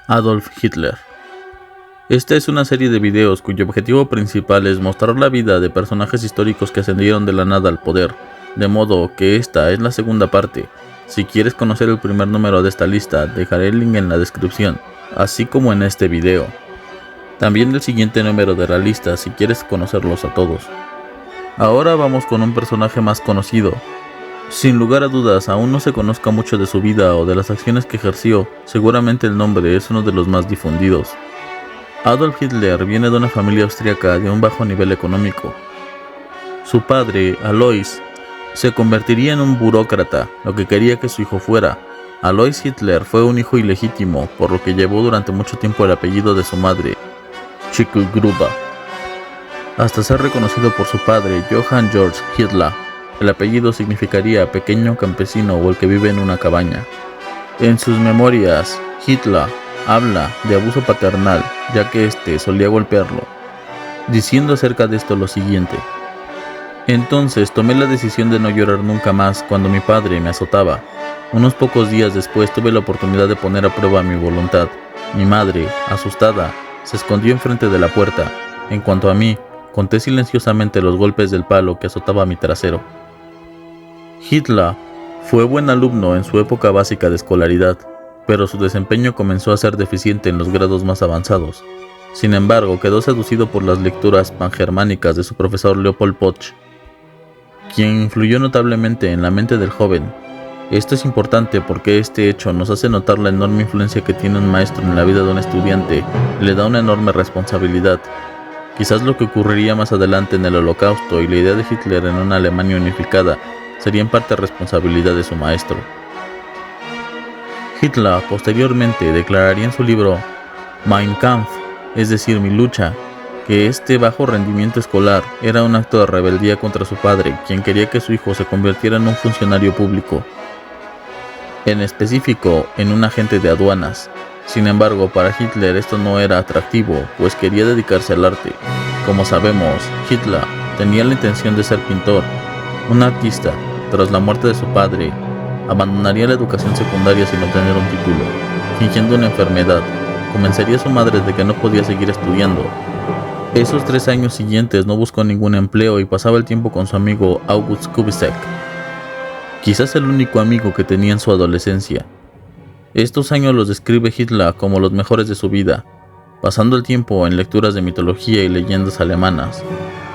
Adolf Hitler. Esta es una serie de videos cuyo objetivo principal es mostrar la vida de personajes históricos que ascendieron de la nada al poder, de modo que esta es la segunda parte. Si quieres conocer el primer número de esta lista, dejaré el link en la descripción, así como en este video. También el siguiente número de la lista si quieres conocerlos a todos. Ahora vamos con un personaje más conocido. Sin lugar a dudas, aún no se conozca mucho de su vida o de las acciones que ejerció, seguramente el nombre es uno de los más difundidos. Adolf Hitler viene de una familia austríaca de un bajo nivel económico. Su padre, Alois, se convertiría en un burócrata, lo que quería que su hijo fuera. Alois Hitler fue un hijo ilegítimo, por lo que llevó durante mucho tiempo el apellido de su madre, Schicklgruber, hasta ser reconocido por su padre, Johann Georg Hitler. El apellido significaría pequeño campesino o el que vive en una cabaña. En sus memorias, Hitler habla de abuso paternal, ya que éste solía golpearlo, diciendo acerca de esto lo siguiente: entonces tomé la decisión de no llorar nunca más cuando mi padre me azotaba. Unos pocos días después tuve la oportunidad de poner a prueba mi voluntad. Mi madre, asustada, se escondió enfrente de la puerta. En cuanto a mí, conté silenciosamente los golpes del palo que azotaba mi trasero. Hitler fue buen alumno en su época básica de escolaridad, pero su desempeño comenzó a ser deficiente en los grados más avanzados. Sin embargo, quedó seducido por las lecturas pangermánicas de su profesor Leopold Koch, quien influyó notablemente en la mente del joven. Esto es importante porque este hecho nos hace notar la enorme influencia que tiene un maestro en la vida de un estudiante y le da una enorme responsabilidad. Quizás lo que ocurriría más adelante en el Holocausto y la idea de Hitler en una Alemania unificada sería en parte responsabilidad de su maestro. Hitler posteriormente declararía en su libro Mein Kampf, es decir, mi lucha, que este bajo rendimiento escolar era un acto de rebeldía contra su padre, quien quería que su hijo se convirtiera en un funcionario público, en específico en un agente de aduanas. Sin embargo, para Hitler esto no era atractivo, pues quería dedicarse al arte. Como sabemos, Hitler tenía la intención de ser pintor, un artista. Tras la muerte de su padre, abandonaría la educación secundaria sin obtener un título. Fingiendo una enfermedad, convencería a su madre de que no podía seguir estudiando. Esos 3 años siguientes no buscó ningún empleo y pasaba el tiempo con su amigo August Kubitschek, quizás el único amigo que tenía en su adolescencia. Estos años los describe Hitler como los mejores de su vida, pasando el tiempo en lecturas de mitología y leyendas alemanas.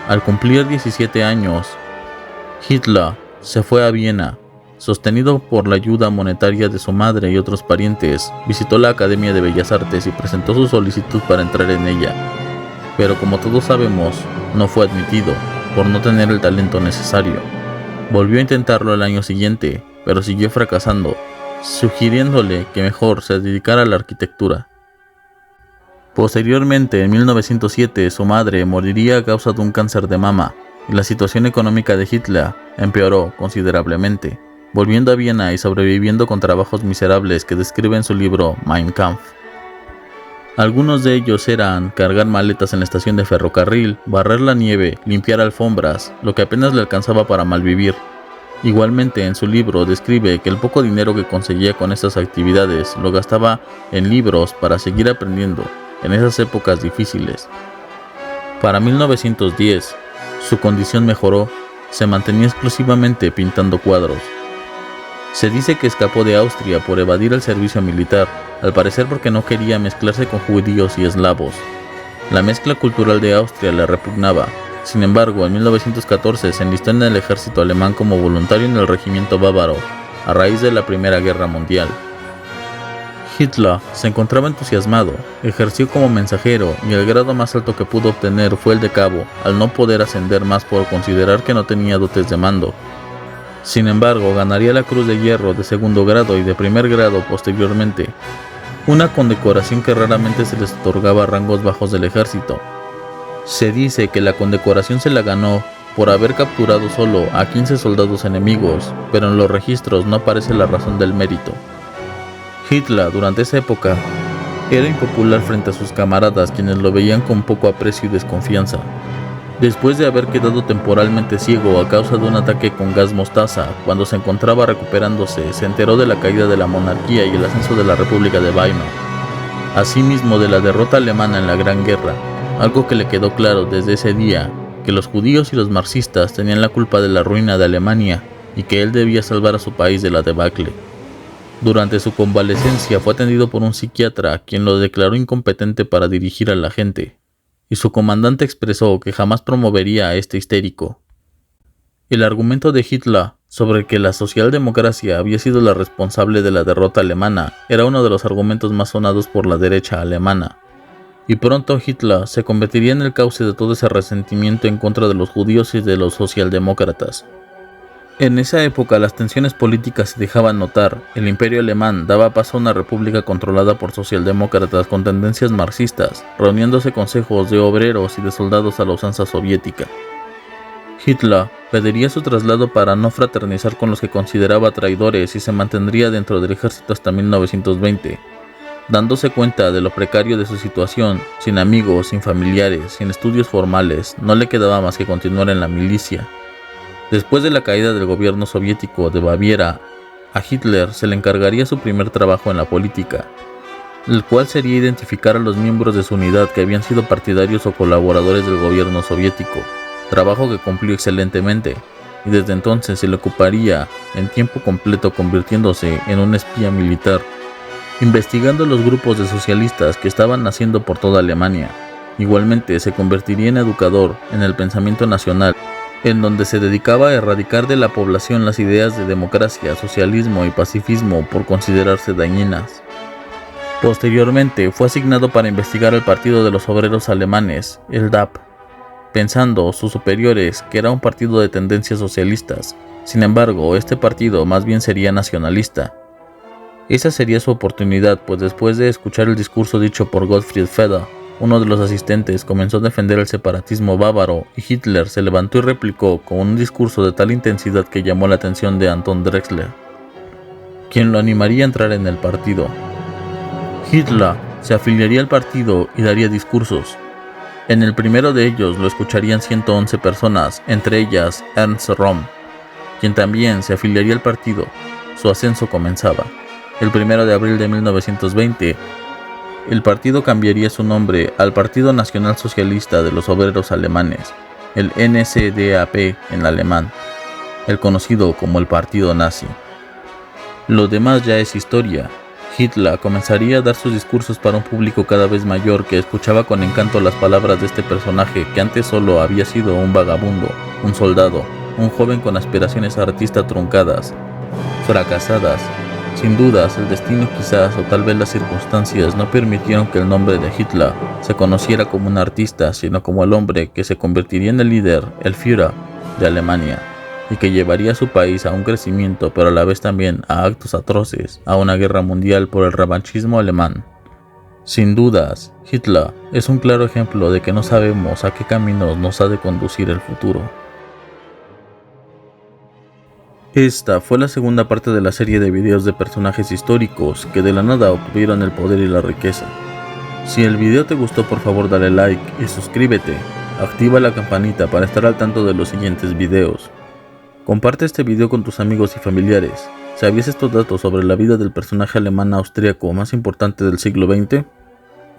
Al cumplir 17 años, Hitler se fue a Viena. Sostenido por la ayuda monetaria de su madre y otros parientes, visitó la Academia de Bellas Artes y presentó su solicitud para entrar en ella. Pero como todos sabemos, no fue admitido, por no tener el talento necesario. Volvió a intentarlo el año siguiente, pero siguió fracasando, sugiriéndole que mejor se dedicara a la arquitectura. Posteriormente, en 1907, su madre moriría a causa de un cáncer de mama, y la situación económica de Hitler empeoró considerablemente, volviendo a Viena y sobreviviendo con trabajos miserables que describe en su libro Mein Kampf. Algunos de ellos eran cargar maletas en la estación de ferrocarril, barrer la nieve, limpiar alfombras, lo que apenas le alcanzaba para malvivir. Igualmente, en su libro describe que el poco dinero que conseguía con estas actividades lo gastaba en libros para seguir aprendiendo en esas épocas difíciles. Para 1910, su condición mejoró, se mantenía exclusivamente pintando cuadros. Se dice que escapó de Austria por evadir el servicio militar, al parecer porque no quería mezclarse con judíos y eslavos. La mezcla cultural de Austria le repugnaba. Sin embargo, en 1914 se enlistó en el ejército alemán como voluntario en el regimiento bávaro, a raíz de la Primera Guerra Mundial. Hitler se encontraba entusiasmado, ejerció como mensajero y el grado más alto que pudo obtener fue el de cabo, al no poder ascender más por considerar que no tenía dotes de mando. Sin embargo, ganaría la Cruz de Hierro de segundo grado y de primer grado posteriormente, una condecoración que raramente se les otorgaba a rangos bajos del ejército. Se dice que la condecoración se la ganó por haber capturado solo a 15 soldados enemigos, pero en los registros no aparece la razón del mérito. Hitler, durante esa época, era impopular frente a sus camaradas, quienes lo veían con poco aprecio y desconfianza. Después de haber quedado temporalmente ciego a causa de un ataque con gas mostaza, cuando se encontraba recuperándose, se enteró de la caída de la monarquía y el ascenso de la República de Weimar. asimismo de la derrota alemana en la Gran Guerra, algo que le quedó claro desde ese día, que los judíos y los marxistas tenían la culpa de la ruina de Alemania y que él debía salvar a su país de la debacle. Durante su convalecencia fue atendido por un psiquiatra, quien lo declaró incompetente para dirigir a la gente, y su comandante expresó que jamás promovería a este histérico. El argumento de Hitler sobre que la socialdemocracia había sido la responsable de la derrota alemana era uno de los argumentos más sonados por la derecha alemana, y pronto Hitler se convertiría en el cauce de todo ese resentimiento en contra de los judíos y de los socialdemócratas. En esa época las tensiones políticas se dejaban notar. El imperio alemán daba paso a una república controlada por socialdemócratas con tendencias marxistas, reuniéndose consejos de obreros y de soldados a la usanza soviética. Hitler pediría su traslado para no fraternizar con los que consideraba traidores y se mantendría dentro del ejército hasta 1920. Dándose cuenta de lo precario de su situación, sin amigos, sin familiares, sin estudios formales, no le quedaba más que continuar en la milicia. Después de la caída del gobierno soviético de Baviera, a Hitler se le encargaría su primer trabajo en la política, el cual sería identificar a los miembros de su unidad que habían sido partidarios o colaboradores del gobierno soviético, trabajo que cumplió excelentemente, y desde entonces se le ocuparía en tiempo completo convirtiéndose en un espía militar, investigando los grupos de socialistas que estaban naciendo por toda Alemania. Igualmente se convertiría en educador en el pensamiento nacional, en donde se dedicaba a erradicar de la población las ideas de democracia, socialismo y pacifismo por considerarse dañinas. Posteriormente fue asignado para investigar al Partido de los Obreros Alemanes, el DAP, pensando sus superiores que era un partido de tendencias socialistas. Sin embargo, este partido más bien sería nacionalista. Esa sería su oportunidad, pues después de escuchar el discurso dicho por Gottfried Feder, uno de los asistentes, comenzó a defender el separatismo bávaro y Hitler se levantó y replicó con un discurso de tal intensidad que llamó la atención de Anton Drexler, quien lo animaría a entrar en el partido. Hitler se afiliaría al partido y daría discursos. En el primero de ellos lo escucharían 111 personas, entre ellas Ernst Röhm, quien también se afiliaría al partido. Su ascenso comenzaba. El 1 de abril de 1920, el partido cambiaría su nombre al Partido Nacional Socialista de los Obreros Alemanes, el NSDAP en alemán, el conocido como el Partido Nazi. Lo demás ya es historia. Hitler comenzaría a dar sus discursos para un público cada vez mayor que escuchaba con encanto las palabras de este personaje que antes solo había sido un vagabundo, un soldado, un joven con aspiraciones artistas truncadas, fracasadas. Sin dudas, el destino quizás o tal vez las circunstancias no permitieron que el nombre de Hitler se conociera como un artista, sino como el hombre que se convertiría en el líder, el Führer de Alemania, y que llevaría a su país a un crecimiento, pero a la vez también a actos atroces, a una guerra mundial por el revanchismo alemán. Sin dudas, Hitler es un claro ejemplo de que no sabemos a qué caminos nos ha de conducir el futuro. Esta fue la segunda parte de la serie de videos de personajes históricos que de la nada obtuvieron el poder y la riqueza. Si el video te gustó, por favor dale like y suscríbete, activa la campanita para estar al tanto de los siguientes videos. Comparte este video con tus amigos y familiares. ¿Sabías estos datos sobre la vida del personaje alemán austríaco más importante del siglo XX?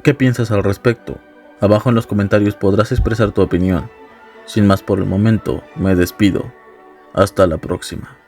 ¿Qué piensas al respecto? Abajo en los comentarios podrás expresar tu opinión. Sin más por el momento, me despido. Hasta la próxima.